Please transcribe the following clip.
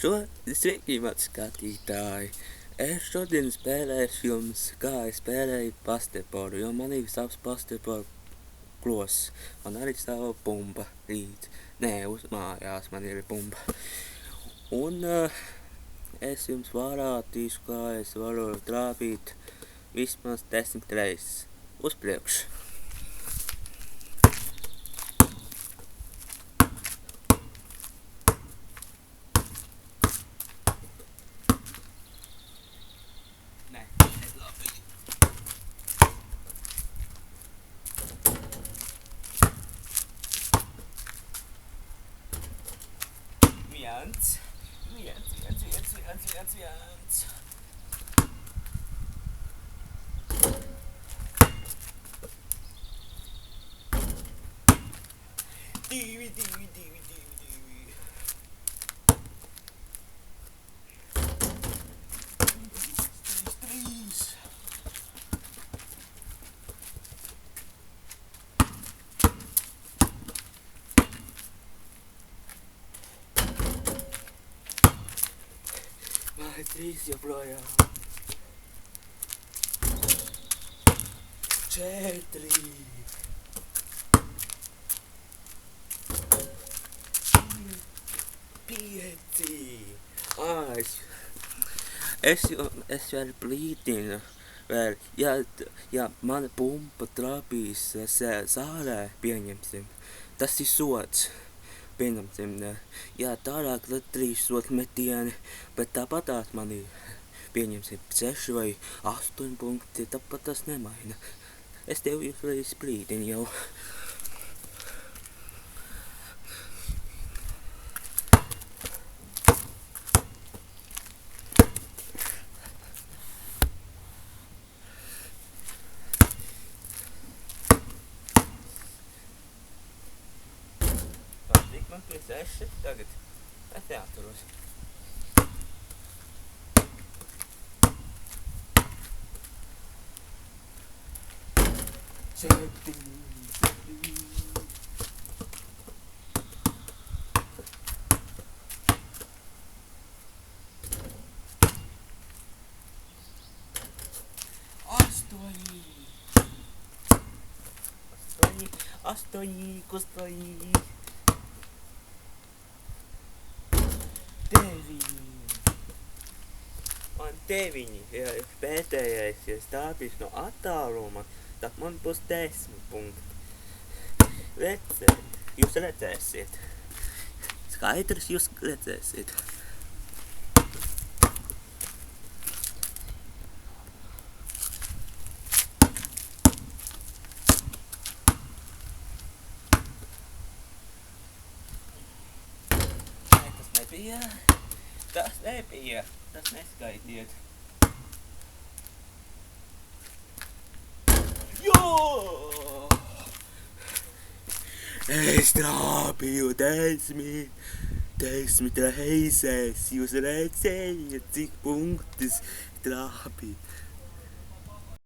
Sveiki, mans skatītāji! Es šodien spēlēšu jums, kā es spēlēju basketbolu, jo man ir savs basketbola klos. Man arī sava bumba rīt. Nē, uz mājās man ir bumba. Un es jums varātīšu, kā es varu trāpīt vismaz 10 reizes. Uz priekšu! Viens. Divi. Trīs. Vai trīs joprojām. 4. 5. Es vēl blīdinu, ja mana bumba trāpīs zālē, pieņemsim, tas ir sods. Pieņemsim, tālāk tad 3 sodmetieni, bet tāpatās man ir, pieņemsim, 6 vai 8 punkti, tāpat tas nemaina. Es tev uzreiz blīdinu jau. Man pie 6 tagad. Es neatturos. 7. 8. Kustoji. 9. Man 9. Ja pēdējais, ja stāpīs no attāluma, tad man būs 10 punkti. Jūs redzēsiet. Skaidrs, jūs redzēsiet. Tas nebija. Tas neskaidiet. Jo! Es trāpīju 10 reizes. Jūs redzējat, cik punktus trāpīt.